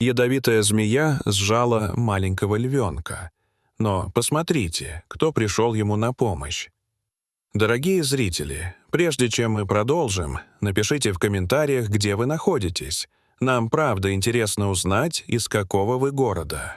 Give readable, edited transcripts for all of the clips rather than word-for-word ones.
Ядовитая змея сжала маленького львенка. Но посмотрите, кто пришел ему на помощь. Дорогие зрители, прежде чем мы продолжим, напишите в комментариях, где вы находитесь. Нам правда интересно узнать, из какого вы города.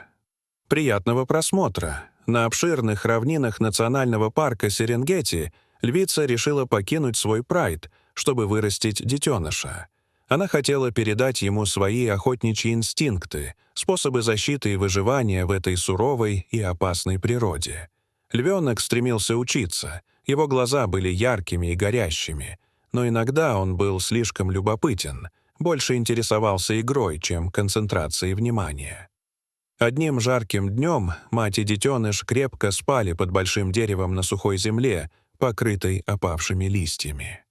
Приятного просмотра! На обширных равнинах национального парка Серенгети львица решила покинуть свой прайд, чтобы вырастить детеныша. Она хотела передать ему свои охотничьи инстинкты, способы защиты и выживания в этой суровой и опасной природе. Львенок стремился учиться, его глаза были яркими и горящими, но иногда он был слишком любопытен, больше интересовался игрой, чем концентрацией внимания. Одним жарким днем мать и детеныш крепко спали под большим деревом на сухой земле, покрытой опавшими листьями.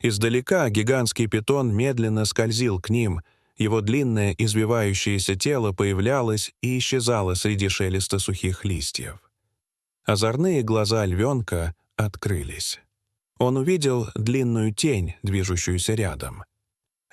Издалека гигантский питон медленно скользил к ним, его длинное извивающееся тело появлялось и исчезало среди шелеста сухих листьев. Озорные глаза львенка открылись. Он увидел длинную тень, движущуюся рядом.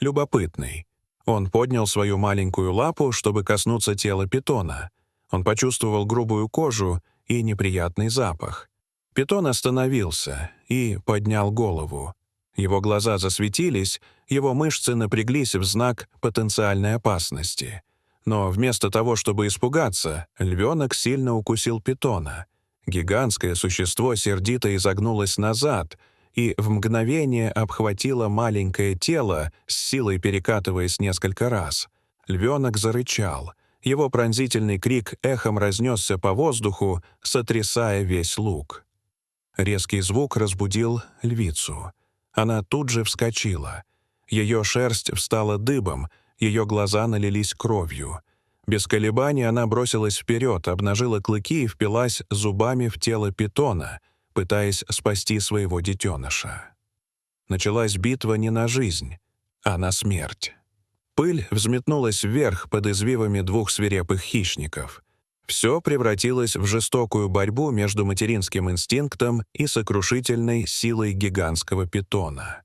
Любопытный. Он поднял свою маленькую лапу, чтобы коснуться тела питона. Он почувствовал грубую кожу и неприятный запах. Питон остановился и поднял голову. Его глаза засветились, его мышцы напряглись в знак потенциальной опасности. Но вместо того, чтобы испугаться, львенок сильно укусил питона. Гигантское существо сердито изогнулось назад и в мгновение обхватило маленькое тело, с силой перекатываясь несколько раз. Львенок зарычал. Его пронзительный крик эхом разнесся по воздуху, сотрясая весь луг. Резкий звук разбудил львицу. Она тут же вскочила. Ее шерсть встала дыбом, ее глаза налились кровью. Без колебаний она бросилась вперед, обнажила клыки и впилась зубами в тело питона, пытаясь спасти своего детеныша. Началась битва не на жизнь, а на смерть. Пыль взметнулась вверх под извивами двух свирепых хищников. Все превратилось в жестокую борьбу между материнским инстинктом и сокрушительной силой гигантского питона.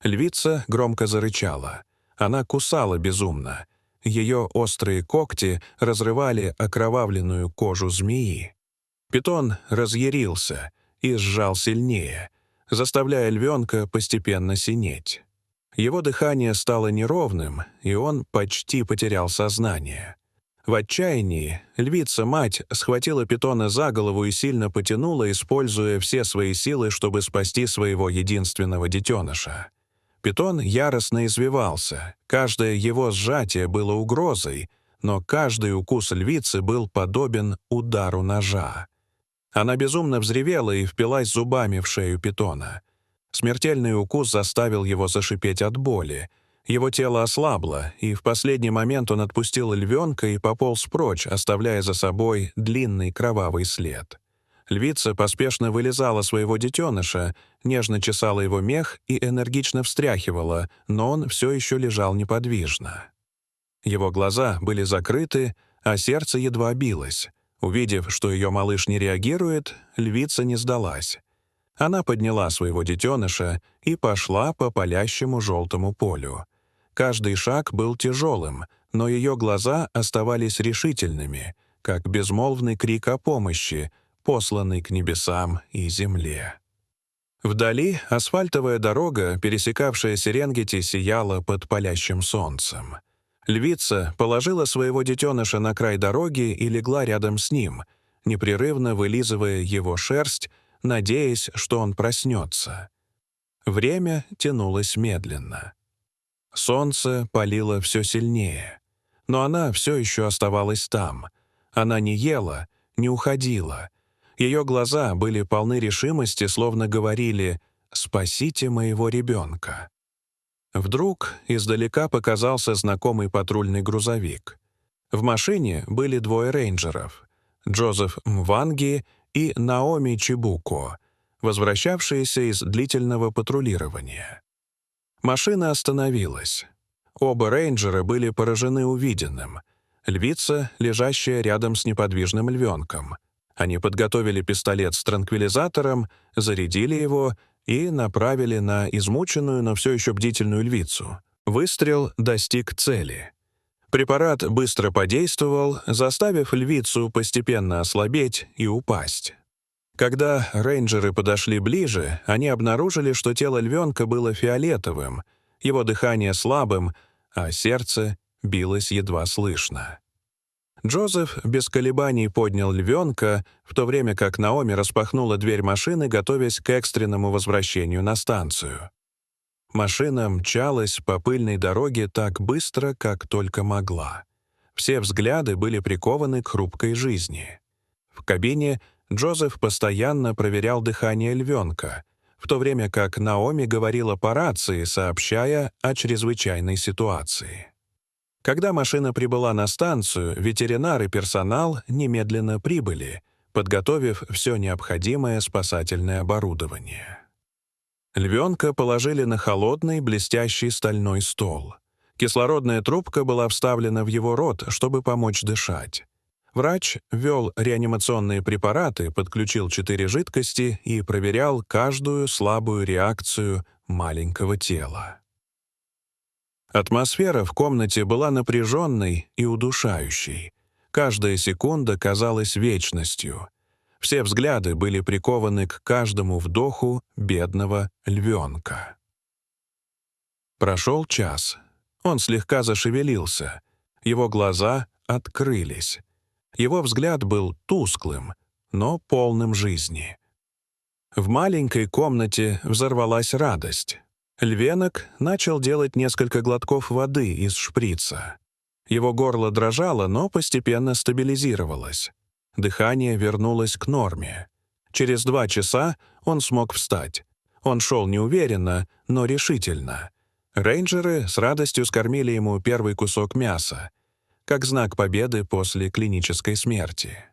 Львица громко зарычала. Она кусала безумно. Ее острые когти разрывали окровавленную кожу змеи. Питон разъярился и сжал сильнее, заставляя львенка постепенно синеть. Его дыхание стало неровным, и он почти потерял сознание. В отчаянии львица-мать схватила питона за голову и сильно потянула, используя все свои силы, чтобы спасти своего единственного детеныша. Питон яростно извивался, каждое его сжатие было угрозой, но каждый укус львицы был подобен удару ножа. Она безумно взревела и впилась зубами в шею питона. Смертельный укус заставил его зашипеть от боли. Его тело ослабло, и в последний момент он отпустил львенка и пополз прочь, оставляя за собой длинный кровавый след. Львица поспешно вылезала своего детеныша, нежно чесала его мех и энергично встряхивала, но он все еще лежал неподвижно. Его глаза были закрыты, а сердце едва билось. Увидев, что ее малыш не реагирует, львица не сдалась. Она подняла своего детеныша и пошла по палящему желтому полю. Каждый шаг был тяжелым, но ее глаза оставались решительными, как безмолвный крик о помощи, посланный к небесам и земле. Вдали асфальтовая дорога, пересекавшая Серенгети, сияла под палящим солнцем. Львица положила своего детеныша на край дороги и легла рядом с ним, непрерывно вылизывая его шерсть, надеясь, что он проснется. Время тянулось медленно. Солнце палило все сильнее, но она все еще оставалась там. Она не ела, не уходила. Ее глаза были полны решимости, словно говорили «Спасите моего ребенка». Вдруг издалека показался знакомый патрульный грузовик. В машине были двое рейнджеров — Джозеф Мванги и Наоми Чибуко, возвращавшиеся из длительного патрулирования. Машина остановилась. Оба рейнджера были поражены увиденным. Львица, лежащая рядом с неподвижным львенком. Они подготовили пистолет с транквилизатором, зарядили его и направили на измученную, но все еще бдительную львицу. Выстрел достиг цели. Препарат быстро подействовал, заставив львицу постепенно ослабеть и упасть. Когда рейнджеры подошли ближе, они обнаружили, что тело львенка было фиолетовым, его дыхание слабым, а сердце билось едва слышно. Джозеф без колебаний поднял львенка, в то время как Наоми распахнула дверь машины, готовясь к экстренному возвращению на станцию. Машина мчалась по пыльной дороге так быстро, как только могла. Все взгляды были прикованы к хрупкой жизни. В кабине Джозеф постоянно проверял дыхание львенка, в то время как Наоми говорила по рации, сообщая о чрезвычайной ситуации. Когда машина прибыла на станцию, ветеринар и персонал немедленно прибыли, подготовив все необходимое спасательное оборудование. Львенка положили на холодный, блестящий стальной стол. Кислородная трубка была вставлена в его рот, чтобы помочь дышать. Врач ввел реанимационные препараты, подключил 4 жидкости и проверял каждую слабую реакцию маленького тела. Атмосфера в комнате была напряженной и удушающей. Каждая секунда казалась вечностью. Все взгляды были прикованы к каждому вдоху бедного львенка. Прошел час. Он слегка зашевелился. Его глаза открылись. Его взгляд был тусклым, но полным жизни. В маленькой комнате взорвалась радость. Львенок начал делать несколько глотков воды из шприца. Его горло дрожало, но постепенно стабилизировалось. Дыхание вернулось к норме. Через 2 часа он смог встать. Он шел неуверенно, но решительно. Рейнджеры с радостью скормили ему первый кусок мяса, как знак победы после клинической смерти.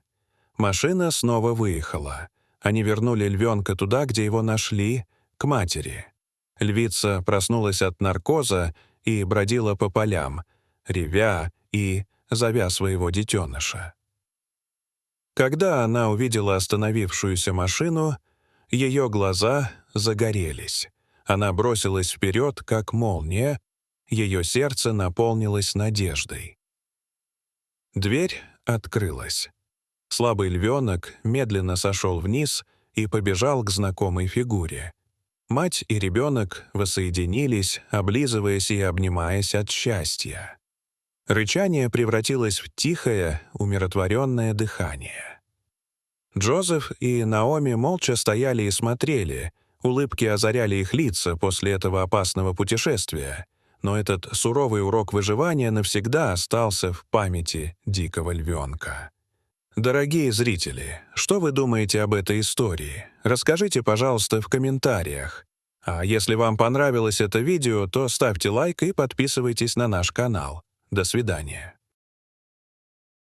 Машина снова выехала. Они вернули львенка туда, где его нашли, к матери. Львица проснулась от наркоза и бродила по полям, ревя и зовя своего детеныша. Когда она увидела остановившуюся машину, ее глаза загорелись. Она бросилась вперед, как молния, ее сердце наполнилось надеждой. Дверь открылась. Слабый львенок медленно сошел вниз и побежал к знакомой фигуре. Мать и ребенок воссоединились, облизываясь и обнимаясь от счастья. Рычание превратилось в тихое, умиротворенное дыхание. Джозеф и Наоми молча стояли и смотрели, улыбки озаряли их лица после этого опасного путешествия, но этот суровый урок выживания навсегда остался в памяти дикого львенка. Дорогие зрители, что вы думаете об этой истории? Расскажите, пожалуйста, в комментариях. А если вам понравилось это видео, то ставьте лайк и подписывайтесь на наш канал. До свидания.